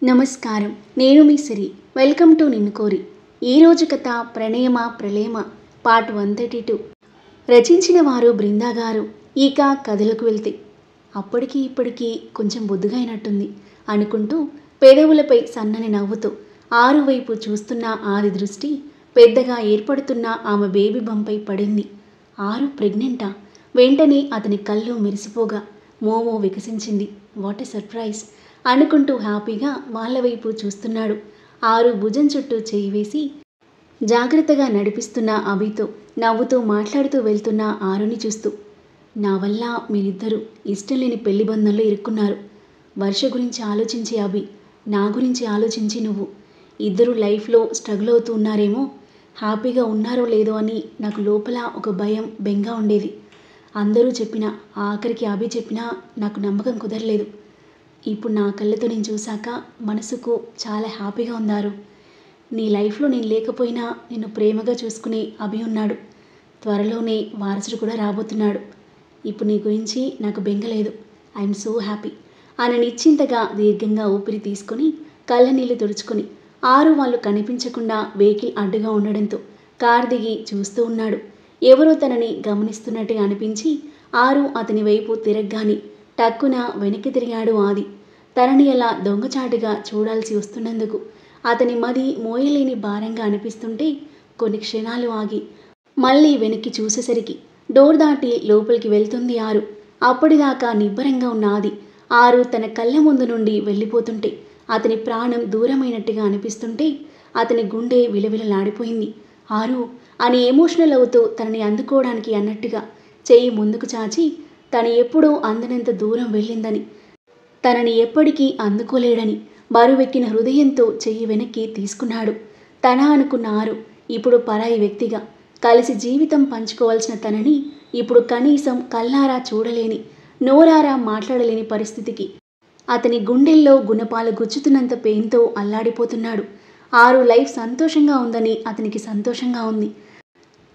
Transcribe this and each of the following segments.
నమస్కారం. నేను మీ సిరి. Welcome to నిన్ను కోరి. ఈరోజు కథ ప్రణయమ ప్రళయమ పార్ట్ 132. రచించిన వారు బృందా గారు. ఇక కథలకు వెళ్తే అప్పటికి ఇప్పటికీ కొంచెం బొద్దుగా అయినట్టుంది అనుకుంటూ పెదవులపై సన్నని నవ్వుతూ ఆరు వైపు చూస్తున్న ఆది దృష్టి పెద్దగా ఏర్పడుతున్న ఆమె బేబీ బంపై పడింది. ఆరు ప్రెగ్నెంటా? వెంటనే అతని కళ్ళు మెరిసిపోగా మోమో వికసించింది. వాట్ ఎ సర్ప్రైజ్ అనుకుంటూ హ్యాపీగా వాళ్ళ వైపు చూస్తున్నాడు. ఆరు భుజం చుట్టూ చేయి వేసి జాగ్రత్తగా నడిపిస్తున్న అభితో నవ్వుతూ మాట్లాడుతూ వెళ్తున్న ఆరుని చూస్తూ, నా వల్ల మీరిద్దరూ ఇష్టం లేని పెళ్లి బంధంలో ఇరుక్కున్నారు. వర్ష గురించి ఆలోచించి అభి, నా గురించి ఆలోచించి నువ్వు. ఇద్దరు లైఫ్లో స్ట్రగుల్ అవుతూ ఉన్నారేమో, హ్యాపీగా ఉన్నారో లేదో అని నాకు లోపల ఒక భయం బెంగ ఉండేది. అందరూ చెప్పినా, ఆఖరికి అభి చెప్పినా నాకు నమ్మకం కుదరలేదు. ఇప్పుడు నా కళ్ళతో నేను చూశాక మనసుకు చాలా హ్యాపీగా ఉన్నారు. నీ లైఫ్లో నేను లేకపోయినా నిన్ను ప్రేమగా చూసుకునే అభి ఉన్నాడు. త్వరలోనే వారసుడు కూడా రాబోతున్నాడు. ఇప్పుడు నీ గురించి నాకు బెంగలేదు. ఐఎమ్ సో హ్యాపీ అని నిశ్చింతగా దీర్ఘంగా ఊపిరి తీసుకొని కళ్ళ నీళ్లు తుడుచుకొని ఆరు వాళ్ళు కనిపించకుండా వెహికల్ అడ్డుగా ఉండడంతో కార్ దిగి చూస్తూ ఉన్నాడు. ఎవరో తనని గమనిస్తున్నట్టుగా అనిపించి ఆరు అతని వైపు తిరగగాని టక్కున వెనక్కి తిరిగాడు ఆది. తనని అలా దొంగచాటుగా చూడాల్సి వస్తున్నందుకు అతని మది మోయలేని భారంగా అనిపిస్తుంటే కొన్ని క్షణాలు ఆగి మళ్ళీ వెనక్కి చూసేసరికి డోర్ దాటి లోపలికి వెళ్తుంది ఆరు. అప్పటిదాకా నిబ్బరంగా ఉన్న ఆది ఆరు తన కళ్ళ ముందు నుండి వెళ్ళిపోతుంటే అతని ప్రాణం దూరమైనట్టుగా అనిపిస్తుంటే అతని గుండె విలవిలలాడిపోయింది. ఆరు అని ఎమోషనల్ అవుతూ తనని అందుకోవడానికి అన్నట్టుగా చెయ్యి ముందుకు చాచి తను ఎప్పుడూ అందనంత దూరం వెళ్ళిందని, తనని ఎప్పటికీ అందుకోలేడని బరువెక్కిన హృదయంతో చెయ్యి వెనక్కి తీసుకున్నాడు. తన అనుకున్న ఆరు ఇప్పుడు పరాయి వ్యక్తిగా, కలిసి జీవితం పంచుకోవాల్సిన తనని ఇప్పుడు కనీసం కళ్ళారా చూడలేని, నోరారా మాట్లాడలేని పరిస్థితికి అతని గుండెల్లో గుణపాలు గుచ్చుతున్నంత పెయిన్తో అల్లాడిపోతున్నాడు. ఆరు లైఫ్ సంతోషంగా ఉందని అతనికి సంతోషంగా ఉంది.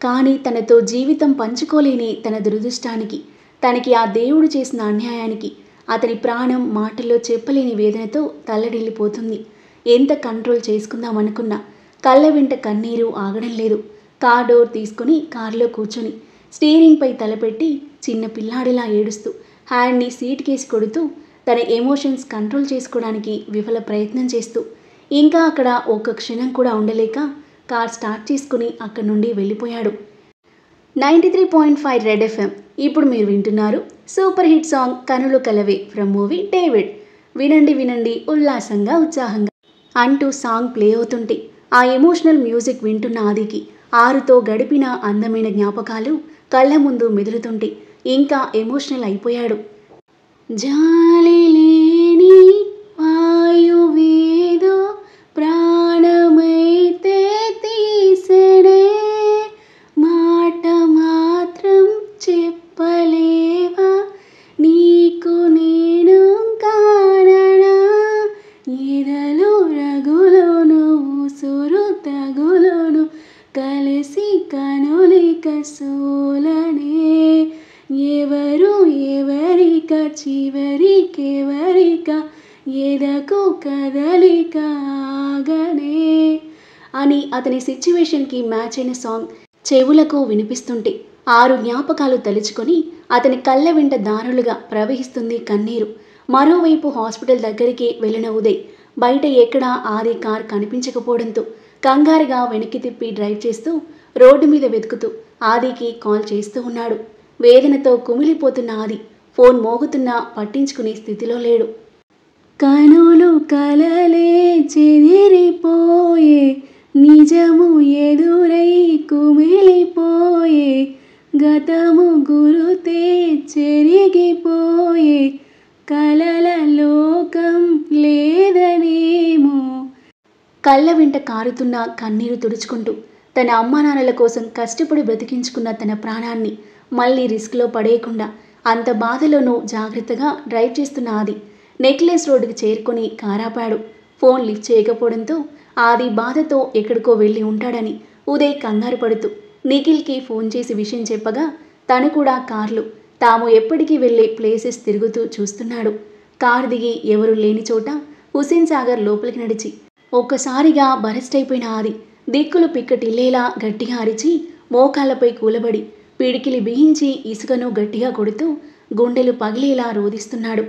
కానీ తనతో జీవితం పంచుకోలేని తన దురదృష్టానికి, తనకి ఆ దేవుడు చేసిన అన్యాయానికి అతని ప్రాణం మాటల్లో చెప్పలేని వేదనతో తల్లడిల్లిపోతుంది. ఎంత కంట్రోల్ చేసుకుందామనుకున్నా కళ్ళ వెంట కన్నీరు ఆగడం లేదు. కార్ డోర్ తీసుకుని కారులో కూర్చొని స్టీరింగ్పై తలపెట్టి చిన్న పిల్లాడిలా ఏడుస్తూ హ్యాండ్ని సీట్ కేసి కొడుతూ తన ఎమోషన్స్ కంట్రోల్ చేసుకోవడానికి విఫల ప్రయత్నం చేస్తూ ఇంకా అక్కడ ఒక్క క్షణం కూడా ఉండలేక కార్ స్టార్ట్ చేసుకుని అక్కడి నుండి వెళ్ళిపోయాడు. 93.5 రెడ్ ఎఫ్ఎం. ఇప్పుడు మీరు వింటున్నారు సూపర్ హిట్ సాంగ్ కనులు కలవే ఫ్రమ్ మూవీ డేవిడ్. వినండి వినండి ఉల్లాసంగా ఉత్సాహంగా అంటూ సాంగ్ ప్లే అవుతుంటే ఆ ఎమోషనల్ మ్యూజిక్ వింటున్న ఆదికి ఆరుతో గడిపిన అందమైన జ్ఞాపకాలు కళ్ళ ముందు మెదులుతుంటే ఇంకా ఎమోషనల్ అయిపోయాడు. జాలి లేని వాయువేదో ప్రాణమైతే తీసెనే, మాట మాత్రం చెప్పలేవా నీకు నేను కాననా, ఎదలో రగులోను ఉసురు తగులోను కలిసి కనులిక సోలనే, ఎవరు ఎవరిక చివరికెవరిక ఎదకు కదలిక ఆగనే అని అతని సిచ్యువేషన్కి మ్యాచ్ అయిన సాంగ్ చెవులకు వినిపిస్తుంటే ఆరు జ్ఞాపకాలు తలుచుకొని అతని కళ్ళ వెంట దారులుగా ప్రవహిస్తుంది కన్నీరు. మరోవైపు హాస్పిటల్ దగ్గరికి వెళ్ళిన ఉదయ్ బయట ఎక్కడా ఆది కార్ కనిపించకపోవడంతో కంగారుగా వెనక్కి తిప్పి డ్రైవ్ చేస్తూ రోడ్డు మీద వెతుకుతూ ఆదికి కాల్ చేస్తూ ఉన్నాడు. వేదనతో కుమిలిపోతున్న ఆది ఫోన్ మోగుతున్నా పట్టించుకునే స్థితిలో లేడు. కనులు కలలే చెదిరిపోయే, నిజము ఎదురై కుమిలిపోయే, గతము గురుతే చెరిగిపోయే, కలల లోకం లేదనేమో. కళ్ళ వెంట కారుతున్న కన్నీరు తుడుచుకుంటూ తన అమ్మానాన్నల కోసం కష్టపడి బ్రతికించుకున్న తన ప్రాణాన్ని మళ్ళీ రిస్క్లో పడేయకుండా అంత బాధలోనూ జాగ్రత్తగా డ్రైవ్ చేస్తున్న ఆది నెక్లెస్ రోడ్డుకి చేరుకొని కారాపాడు. ఫోన్ లిఫ్ట్ చేయకపోవడంతో ఆది బాధతో ఎక్కడికో వెళ్ళి ఉంటాడని ఉదయ్ కంగారు పడుతూ నిఖిల్కి ఫోన్ చేసి విషయం చెప్పగా తను కూడా కార్లు తాము ఎప్పటికీ వెళ్ళే ప్లేసెస్ తిరుగుతూ చూస్తున్నాడు. కారు దిగి ఎవరు లేని చోట హుసేన్ సాగర్ లోపలికి నడిచి ఒక్కసారిగా బరెస్ట్ అయిపోయిన ఆది దిక్కులు పిక్కటిల్లేలా గట్టిగా అరిచి మోకాళ్ళపై కూలబడి పిడికిలి బిగించి ఇసుకను గట్టిగా కొడుతూ గుండెలు పగిలేలా రోదిస్తున్నాడు.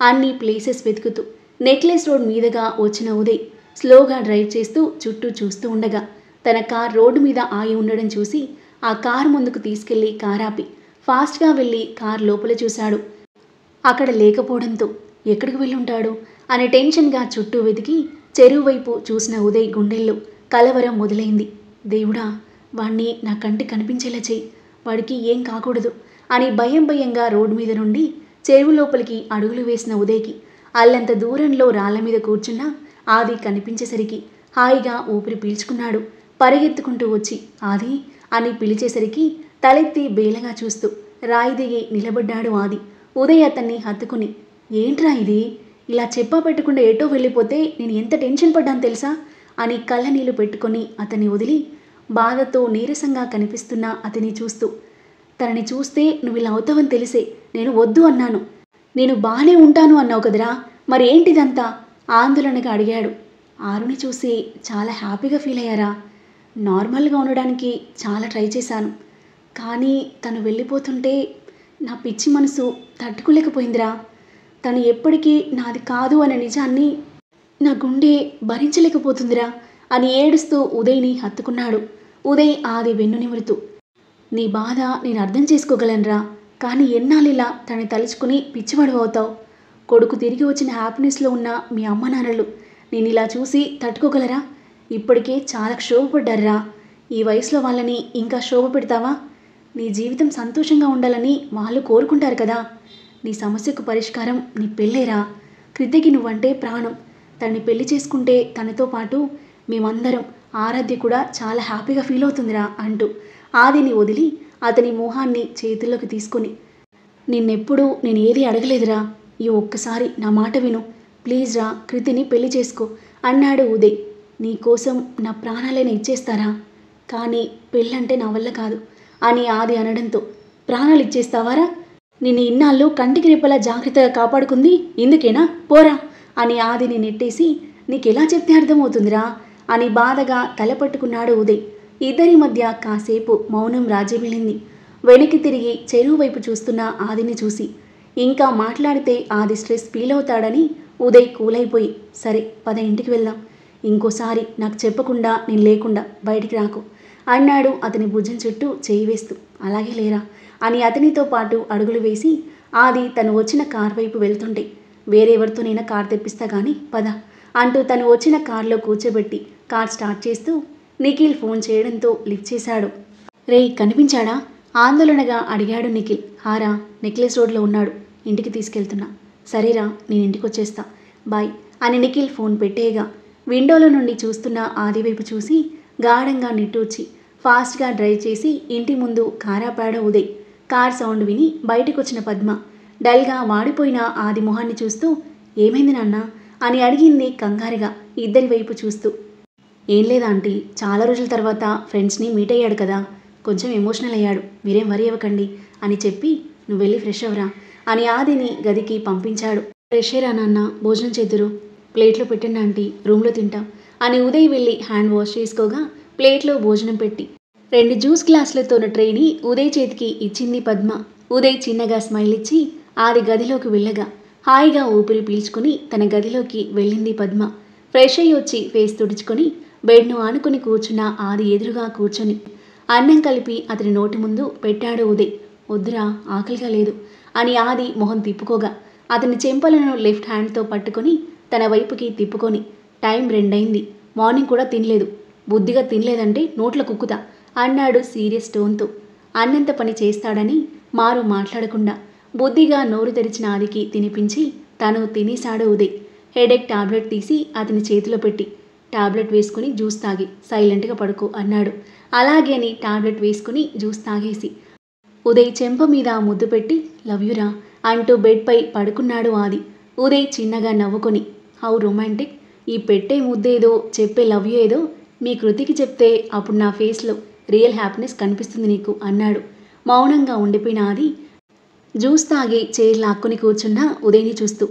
అన్ని ప్లేసెస్ వెతుకుతూ నెక్లెస్ రోడ్ మీదుగా వచ్చిన ఉదయ్ స్లోగా డ్రైవ్ చేస్తూ చుట్టూ చూస్తూ ఉండగా తన కార్ రోడ్డు మీద ఆగి ఉండడం చూసి ఆ కార్ ముందుకు తీసుకెళ్లి కారాపి ఫాస్ట్గా వెళ్ళి కార్ లోపల చూశాడు. అక్కడ లేకపోవడంతో ఎక్కడికి వెళ్ళుంటాడు అని టెన్షన్గా చుట్టూ వెతికి చెరువు వైపు చూసిన ఉదయ్ గుండెల్లో కలవరం మొదలైంది. దేవుడా, వాణ్ణి నా కంటి కనిపించేలా చెయ్యి, వాడికి ఏం కాకూడదు అని భయంగా రోడ్డు మీద నుండి చెరువు లోపలికి అడుగులు వేసిన ఉదయ్కి అల్లంత దూరంలో రాళ్ల మీద కూర్చున్న ఆది కనిపించేసరికి హాయిగా ఊపిరి పీల్చుకున్నాడు. పరిగెత్తుకుంటూ వచ్చి ఆది అని పిలిచేసరికి తలెత్తి బేలగా చూస్తూ రాయి దిగి నిలబడ్డాడు ఆది. ఉదయ్ అతన్ని హత్తుకుని, ఏంట్రా ఇది, ఇలా చెప్పా పెట్టకుండా ఎటో వెళ్ళిపోతే నేను ఎంత టెన్షన్ పడ్డాను తెలుసా అని కళ్ళ నీళ్లు పెట్టుకొని అతన్ని వదిలి బాధతో నీరసంగా కనిపిస్తున్న అతన్ని చూస్తూ, తనని చూస్తే నువ్వు ఇలా అవుతావని తెలిసే నేను వద్దు అన్నాను. నేను బాగానే ఉంటాను అన్నావు కదరా, మరి ఏంటిదంతా ఆందోళనగా అడిగాడు. ఆరుని చూసి చాలా హ్యాపీగా ఫీల్ అయ్యారా? నార్మల్గా ఉండడానికి చాలా ట్రై చేశాను, కానీ తను వెళ్ళిపోతుంటే నా పిచ్చి మనసు తట్టుకోలేకపోయిందిరా. తను ఎప్పటికీ నాది కాదు అనే నిజాన్ని నా గుండె భరించలేకపోతుందిరా అని ఏడుస్తూ ఉదయ్ని హత్తుకున్నాడు. ఉదయ్ ఆది వెన్ను నిమురుతూ, నీ బాధ నేను అర్థం చేసుకోగలనురా, కానీ ఎన్నాళ్ళిలా తనని తలుచుకుని పిచ్చివాడు అవుతావు? కొడుకు తిరిగి వచ్చిన హ్యాపీనెస్లో ఉన్న మీ అమ్మ నాన్నలు నేను ఇలా చూసి తట్టుకోగలరా? ఇప్పటికే చాలా క్షోభపడ్డారా. ఈ వయసులో వాళ్ళని ఇంకా క్షోభ పెడతావా? నీ జీవితం సంతోషంగా ఉండాలని వాళ్ళు కోరుకుంటారు కదా. నీ సమస్యకు పరిష్కారం నీ పెళ్ళేరా. కృతికి నువ్వంటే ప్రాణం. తనని పెళ్లి చేసుకుంటే తనతో పాటు మేమందరం, ఆరాధ్య కూడా చాలా హ్యాపీగా ఫీల్ అవుతుందిరా అంటూ ఆదిని వదిలి అతని మొహాన్ని చేతుల్లోకి తీసుకొని, నిన్నెప్పుడు నేను ఏది అడగలేదురా, ఈ ఒక్కసారి నా మాట విను, ప్లీజ్ రా, కృతిని పెళ్లి చేసుకో అన్నాడు ఉదయ్. నీకోసం నా ప్రాణాలైనా ఇచ్చేస్తారా, కానీ పెళ్ళంటే నా వల్ల కాదు అని ఆది అనడంతో, ప్రాణాలు ఇచ్చేస్తావారా? నిన్ను ఇన్నాళ్ళు కంటికి రెప్పలా జాగ్రత్తగా కాపాడుకుంది ఇందుకేనా, పోరా అని ఆదిని నెట్టేసి, నీకెలా చెప్తే అర్థమవుతుందిరా అని బాధగా తలపట్టుకున్నాడు ఉదయ్. ఇద్దరి మధ్య కాసేపు మౌనం రాజ్యమేలింది. వెనక్కి తిరిగి చెరువు వైపు చూస్తున్న ఆదిని చూసి ఇంకా మాట్లాడితే ఆది స్ట్రెస్ ఫీల్ అవుతాడని ఉదయ్ కూలైపోయి, సరే పద ఇంటికి వెళ్దాం, ఇంకోసారి నాకు చెప్పకుండా నేను లేకుండా బయటికి రాకు అన్నాడు అతని భుజం చుట్టూ చేయి వేస్తూ. అలాగే లేరా అని అతనితో పాటు అడుగులు వేసి ఆది తను వచ్చిన కార్ వైపు వెళ్తుంటే, వేరెవరితోనైనా కార్ తెప్పిస్తా కానీ పద అంటూ తను వచ్చిన కార్లో కూర్చోబెట్టి కార్ స్టార్ట్ చేస్తూ నిఖిల్ ఫోన్ చేయడంతో లిఫ్ట్ చేశాడు. రే, కనిపించాడా ఆందోళనగా అడిగాడు నిఖిల్. హారా, నెక్లెస్ రోడ్లో ఉన్నాడు, ఇంటికి తీసుకెళ్తున్నా. సరేరా, నేను ఇంటికి వచ్చేస్తా, బాయ్ అని నిఖిల్ ఫోన్ పెట్టేయగా విండోలో నుండి చూస్తున్న ఆది వైపు చూసి గాఢంగా నిట్టూర్చి ఫాస్ట్గా డ్రైవ్ చేసి ఇంటి ముందు కారాపాడ ఉదయ్. కార్ సౌండ్ విని బయటకు వచ్చిన పద్మ డల్గా వాడిపోయిన ఆది మొహాన్ని చూస్తూ, ఏమైంది నాన్న అని అడిగింది కంగారుగా ఇద్దరి వైపు చూస్తూ. ఏం లేదా ఆంటీ, చాలా రోజుల తర్వాత ఫ్రెండ్స్ని మీట్ అయ్యాడు కదా, కొంచెం ఎమోషనల్ అయ్యాడు, మీరేం వరి అవ్వకండి అని చెప్పి నువ్వు వెళ్ళి ఫ్రెష్ అవ్వరా అని ఆదిని గదికి పంపించాడు. ఫ్రెష్ అయ్యరా నాన్న, భోజనం చేద్దురు, ప్లేట్లో పెట్టండి ఆంటీ, రూమ్లో తింటాం అని ఉదయ్ వెళ్ళి హ్యాండ్ వాష్ చేసుకోగా ప్లేట్లో భోజనం పెట్టి 2 జ్యూస్ గ్లాసులతోన్న ట్రేని ఉదయ్ చేతికి ఇచ్చింది పద్మ. ఉదయ్ చిన్నగా స్మైల్ ఇచ్చి ఆది గదిలోకి వెళ్ళగా హాయిగా ఊపిరి పీల్చుకుని తన గదిలోకి వెళ్ళింది పద్మ. ఫ్రెష్ అయ్యి వచ్చి ఫేస్ తుడుచుకొని బెడ్ను ఆనుకుని కూర్చున్న ఆది ఎదురుగా కూర్చొని అన్నం కలిపి అతని నోటి ముందు పెట్టాడు ఉదయ్. వద్దురా, ఆకలిగా లేదు అని ఆది మొహం తిప్పుకోగా అతని చెంపలను లెఫ్ట్ హ్యాండ్తో పట్టుకొని తన వైపుకి తిప్పుకొని, టైం 2 అయింది, మార్నింగ్ కూడా తినలేదు, బుద్ధిగా తినలేదంటే నోట్ల కుక్కుతా అన్నాడు సీరియస్ టోన్తో. అన్నంత పని చేస్తాడని మారు మాట్లాడకుండా బుద్ధిగా నోరు తెరిచిన ఆదికి తినిపించి తను తినేశాడు ఉదయ్. హెడేక్ టాబ్లెట్ తీసి అతని చేతిలో పెట్టి, టాబ్లెట్ వేసుకుని జ్యూస్ తాగి సైలెంట్గా పడుకో అన్నాడు. అలాగే అని టాబ్లెట్ వేసుకుని జ్యూస్ తాగేసి ఉదయ్ చెంప మీద ముద్దు పెట్టి, లవ్ యూరా అంటూ బెడ్పై పడుకున్నాడు ఆది. ఉదయ్ చిన్నగా నవ్వుకొని, హౌ రొమాంటిక్, ఈ పెట్టే ముద్దేదో చెప్పే లవ్ యూ ఏదో మీ కృతికి చెప్తే అప్పుడు నా ఫేస్లో రియల్ హ్యాపీనెస్ కనిపిస్తుంది నీకు అన్నాడు. మౌనంగా ఉండిపోయిన ఆది జ్యూస్ తాగి చైర్ లాక్కుని కూర్చున్న ఉదయ్ని చూస్తూ,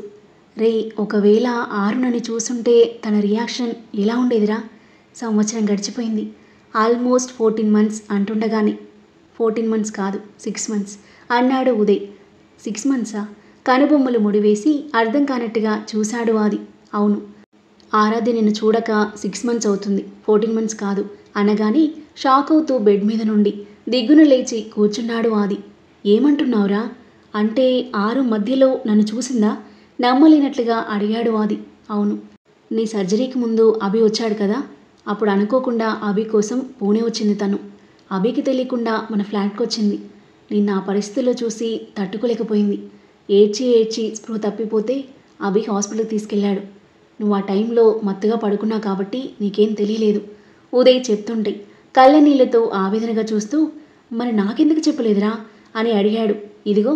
రే, ఒకవేళ ఆరు నన్ను చూసుంటే తన రియాక్షన్ ఎలా ఉండేదిరా? సంవత్సరం గడిచిపోయింది. ఆల్మోస్ట్ 14 మంత్స్ అంటుండగానే 14 మంత్స్ కాదు 6 మంత్స్ అన్నాడు ఉదయ్. 6 మంత్సా? కనుబొమ్మలు ముడివేసి అర్థం కానట్టుగా చూశాడు ఆది. అవును, ఆరాధ్య నిన్ను చూడక 6 మంత్స్ అవుతుంది, 14 మంత్స్ కాదు అనగానే షాక్ అవుతూ బెడ్ మీద నుండి దిగ్గున లేచి కూర్చున్నాడు ఆది. ఏమంటున్నావురా? అంటే ఆరు మధ్యలో నన్ను చూసిందా? నమ్మలేనట్లుగా అడిగాడు ఆది. అవును, నీ సర్జరీకి ముందు అభి వచ్చాడు కదా, అప్పుడు అనుకోకుండా అభి కోసం పూణే వచ్చింది తను. అభికి తెలియకుండా మన ఫ్లాట్కి వచ్చింది. నిన్న ఆ పరిస్థితిలో చూసి తట్టుకోలేకపోయింది. ఏడ్చి ఏడ్చి స్పృహ తప్పిపోతే అభి హాస్పిటల్కి తీసుకెళ్ళాడు. నువ్వు ఆ టైంలో మత్తుగా పడుకున్నావు కాబట్టి నీకేం తెలియలేదు. ఉదయ్ చెప్తుంటే కళ్ళ నీళ్లతో ఆవేదనగా చూస్తూ, మరి నాకెందుకు చెప్పలేదురా అని అడిగాడు. ఇదిగో,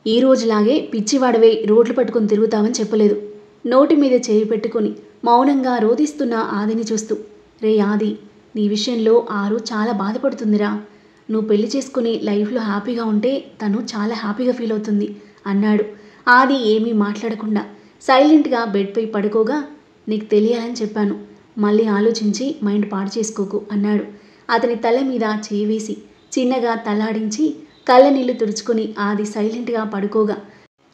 ఈ రోజులాగే పిచ్చివాడవై రోడ్లు పట్టుకుని తిరుగుతావని చెప్పలేదు. నోటి మీద చేయి పెట్టుకుని మౌనంగా రోధిస్తున్న ఆదిని చూస్తూ, రే ఆది, నీ విషయంలో ఆరు చాలా బాధపడుతుందిరా. నువ్వు పెళ్లి చేసుకుని లైఫ్లో హ్యాపీగా ఉంటే తను చాలా హ్యాపీగా ఫీల్ అవుతుంది అన్నాడు. ఆది ఏమీ మాట్లాడకుండా సైలెంట్గా బెడ్పై పడుకోగా, నీకు తెలియాలని చెప్పాను, మళ్ళీ ఆలోచించి మైండ్ పాడు చేసుకోకు అన్నాడు. అతని తల మీద చేయి వేసి చిన్నగా తలాడించి కళ్ళ నీళ్లు తుడుచుకొని ఆది సైలెంట్గా పడుకోగా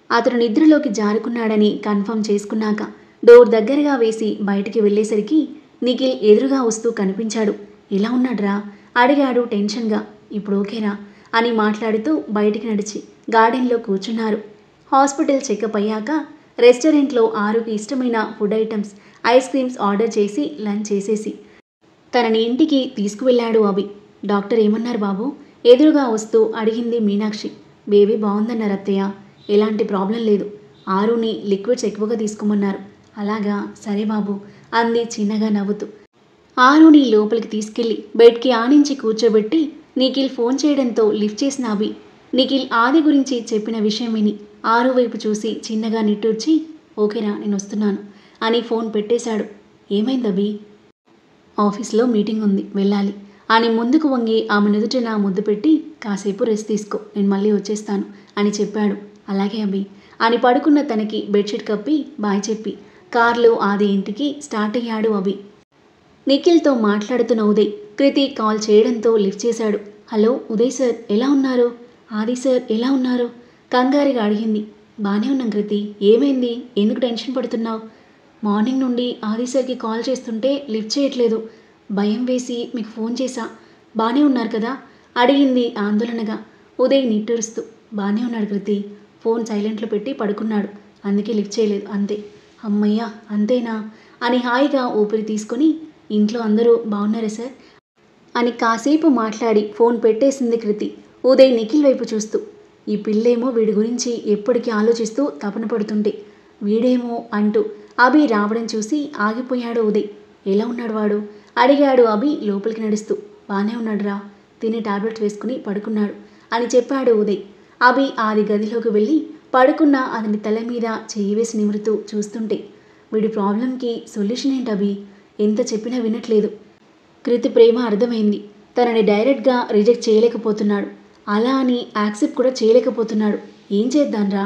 అతను నిద్రలోకి జారుకున్నాడని కన్ఫర్మ్ చేసుకున్నాక డోర్ దగ్గరగా వేసి బయటికి వెళ్ళేసరికి నిఖిల్ ఎదురుగా వస్తూ కనిపించాడు. ఎలా ఉన్నాడ్రా అడిగాడు టెన్షన్గా. ఇప్పుడు ఓకేరా అని మాట్లాడుతూ బయటికి నడిచి గార్డెన్లో కూర్చున్నారు. హాస్పిటల్ చెకప్ అయ్యాక రెస్టారెంట్లో ఆరుకి ఇష్టమైన food items, ice creams order చేసి లంచ్ చేసేసి తనని ఇంటికి తీసుకువెళ్ళాడు అభి. డాక్టర్ ఏమన్నారు బాబు? ఎదురుగా వస్తూ అడిగింది మీనాక్షి. బేబీ బాగుందన్నారు అత్తయ్య, ఎలాంటి ప్రాబ్లం లేదు. ఆరుని లిక్విడ్స్ ఎక్కువగా తీసుకోమన్నారు. అలాగా, సరే బాబు అంది చిన్నగా నవ్వుతూ. ఆరుని లోపలికి తీసుకెళ్లి బెడ్కి ఆనించి కూర్చోబెట్టి నిఖిల్ ఫోన్ చేయడంతో లిఫ్ట్ చేసిన అభి నిఖిల్ ఆది గురించి చెప్పిన విషయం విని ఆరు వైపు చూసి చిన్నగా నిట్టూర్చి, ఓకేరా నేను వస్తున్నాను అని ఫోన్ పెట్టేశాడు. ఏమైంది అభి? ఆఫీస్లో మీటింగ్ ఉంది, వెళ్ళాలి అని ముందుకు వంగి ఆమె నుదుటిన ముద్దు పెట్టి, కాసేపు రెస్ట్ తీసుకో, నేను మళ్ళీ వచ్చేస్తాను అని చెప్పాడు. అలాగే అభి అని పడుకున్న తనకి బెడ్షీట్ కప్పి బాయ్ చెప్పి కార్లో ఆది ఇంటికి స్టార్ట్ అయ్యాడు అభి. నిఖిల్తో మాట్లాడుతున్న ఉదయ్ కృతి కాల్ చేయడంతో లిఫ్ట్ చేశాడు. హలో ఉదయ్ సార్, ఎలా ఉన్నారు? ఆది సార్ ఎలా ఉన్నారు? కంగారుగా అడిగింది. బాగానే ఉన్నాం కృతి, ఏమైంది? ఎందుకు టెన్షన్ పడుతున్నావు? మార్నింగ్ నుండి ఆది సార్కి కాల్ చేస్తుంటే లిఫ్ట్ చేయట్లేదు, భయం వేసి మీకు ఫోన్ చేశా. బాగానే ఉన్నారు కదా అడిగింది ఆందోళనగా. ఉదయ్ నిట్టూరుస్తూ, బాగానే ఉన్నాడు కృతి, ఫోన్ సైలెంట్లో పెట్టి పడుకున్నాడు, అందుకే లిఫ్ట్ చేయలేదు అంతే. అమ్మయ్యా, అంతేనా అని హాయిగా ఊపిరి తీసుకొని, ఇంట్లో అందరూ బాగున్నారా సార్ అని కాసేపు మాట్లాడి ఫోన్ పెట్టేసింది కృతి. ఉదయ్ నిఖిల్ వైపు చూస్తూ, ఈ పిల్లేమో వీడి గురించి ఎప్పటికీ ఆలోచిస్తూ తపన పడుతుంటే వీడేమో అంటూ అభి రావడం చూసి ఆగిపోయాడు ఉదయ్. ఎలా ఉన్నాడు వాడు అడిగాడు అభి లోపలికి నడుస్తూ. బాగానే ఉన్నాడురా, తిని టాబ్లెట్స్ వేసుకుని పడుకున్నాడు అని చెప్పాడు ఉదయ్. అభి ఆది గదిలోకి వెళ్ళి పడుకున్న అతని తల మీద చెయ్యి వేసి నిమురుతూ చూస్తుంటే, వీడి ప్రాబ్లంకి సొల్యూషన్ ఏంటి అభి? ఎంత చెప్పినా వినట్లేదు. కృతి ప్రేమ అర్థమైంది, తనని డైరెక్ట్గా రిజెక్ట్ చేయలేకపోతున్నాడు, అలా అని యాక్సెప్ట్ కూడా చేయలేకపోతున్నాడు. ఏం చేద్దాంరా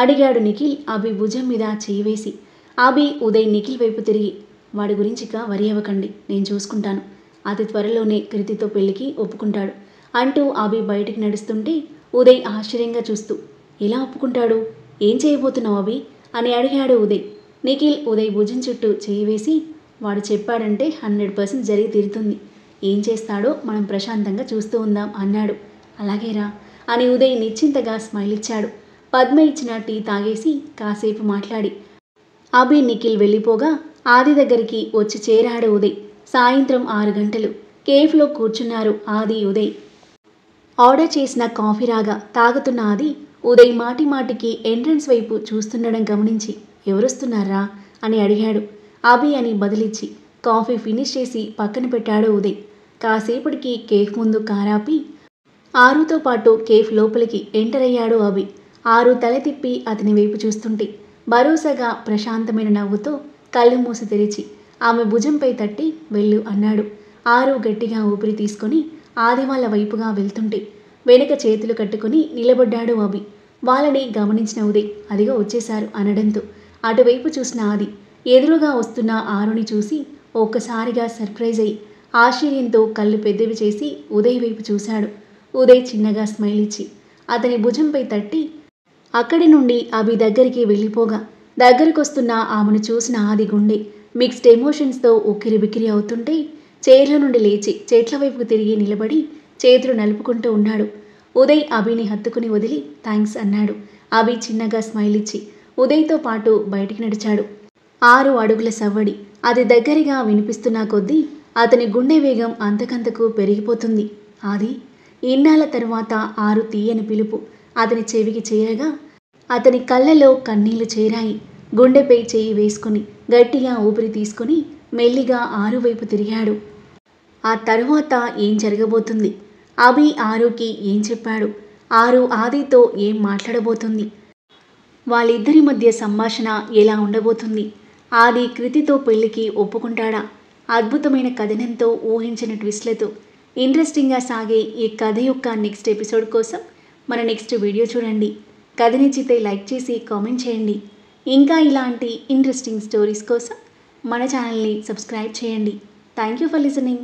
అడిగాడు నిఖిల్ అభి భుజం మీద చేయి వేసి. అభి ఉదయ్ నిఖిల్ వైపు తిరిగి, వాడి గురించి ఇక వరి అవ్వకండి, నేను చూసుకుంటాను, అతి త్వరలోనే కృతితో పెళ్లికి ఒప్పుకుంటాడు అంటూ అభి బయటికి నడుస్తుంటే ఉదయ్ ఆశ్చర్యంగా చూస్తూ, ఎలా ఒప్పుకుంటాడు? ఏం చేయబోతున్నావు అభి అని అడిగాడు ఉదయ్. నిఖిల్ ఉదయ్ భుజం చుట్టూ చేయి వేసి, వాడు చెప్పాడంటే 100% జరిగి తీరుతుంది, ఏం చేస్తాడో మనం ప్రశాంతంగా చూస్తూ ఉందాం అన్నాడు. అలాగేరా అని ఉదయ్ నిశ్చింతగా స్మైల్ ఇచ్చాడు. పద్మ ఇచ్చిన టీ తాగేసి కాసేపు మాట్లాడి అభి నిఖిల్ వెళ్ళిపోగా ఆది దగ్గరికి వచ్చి చేరాడు ఉదయ్. సాయంత్రం 6 గంటలు కేఫ్లో కూర్చున్నారు ఆది ఉదయ్. ఆర్డర్ చేసిన కాఫీ రాగా తాగుతున్న ఆది ఉదయ్ మాటి మాటికి ఎంట్రన్స్ వైపు చూస్తుండడం గమనించి, ఎవరొస్తున్నారా అని అడిగాడు. అభి అని బదిలిచ్చి కాఫీ ఫినిష్ చేసి పక్కన పెట్టాడు ఉదయ్. కాసేపటికి కేఫ్ ముందు కారాపి ఆరుతో పాటు కేఫ్ లోపలికి ఎంటర్ అయ్యాడు అభి. ఆరు తల తిప్పి అతని వైపు చూస్తుంటే భరోసాగా ప్రశాంతమైన నవ్వుతో కళ్ళు మూసి తెరిచి ఆమె భుజంపై తట్టి వెళ్ళు అన్నాడు. ఆరు గట్టిగా ఊపిరి తీసుకొని ఆది వాళ్ళ వైపుగా వెళ్తుంటే వెనుక చేతులు కట్టుకుని నిలబడ్డాడు అభి. వాళ్ళని గమనించిన ఉదయ్ అదిగో వచ్చేశారు అనడంతో అటువైపు చూసిన ఆది ఎదురుగా వస్తున్న ఆరుని చూసి ఒక్కసారిగా సర్ప్రైజ్ అయ్యి ఆశ్చర్యంతో కళ్ళు పెద్దవి చేసి ఉదయ్ వైపు చూశాడు. ఉదయ్ చిన్నగా స్మైల్ ఇచ్చి అతని భుజంపై తట్టి అక్కడి నుండి అభి దగ్గరికి వెళ్ళిపోగా దగ్గరకొస్తున్న ఆమెను చూసిన ఆది గుండె మిక్స్డ్ ఎమోషన్స్తో ఉక్కిరిబిక్కిరి అవుతుంటే చైర్ల నుండి లేచి చెట్ల వైపుకు తిరిగి నిలబడి చేతులు నలుపుకుంటూ ఉన్నాడు. ఉదయ్ అభిని హత్తుకుని వదిలి థ్యాంక్స్ అన్నాడు. అభి చిన్నగా స్మైల్ ఇచ్చి ఉదయ్తో పాటు బయటికి నడిచాడు. 6 అడుగుల సవ్వడి అది దగ్గరగా వినిపిస్తున్న కొద్దీ అతని గుండె వేగం అంతకంతకు పెరిగిపోతుంది. ఆది ఇన్నాళ్ళ తరువాత 6 తీయని పిలుపు అతని చెవికి చేరగా అతని కళ్ళలో కన్నీళ్లు చేరాయి. గుండెపై చేయి వేసుకుని గట్టిగా ఊపిరి తీసుకుని మెల్లిగా 6 వైపు తిరిగాడు. ఆ తరువాత ఏం జరగబోతుంది? అభి 6కి ఏం చెప్పాడు? 6 ఆదితో ఏం మాట్లాడబోతుంది? వాళ్ళిద్దరి మధ్య సంభాషణ ఎలా ఉండబోతుంది? ఆది కృతితో పెళ్లికి ఒప్పుకుంటాడా? అద్భుతమైన కథనంతో ఊహించిన ట్విస్ట్లతో ఇంట్రెస్టింగ్గా సాగే ఈ కథ యొక్క నెక్స్ట్ ఎపిసోడ్ కోసం మన నెక్స్ట్ వీడియో చూడండి. కథ నచ్చితే లైక్ చేసి కామెంట్ చేయండి. ఇంకా ఇలాంటి ఇంట్రెస్టింగ్ స్టోరీస్ కోసం మన ఛానల్ని సబ్స్క్రైబ్ చేయండి. Thank you for listening.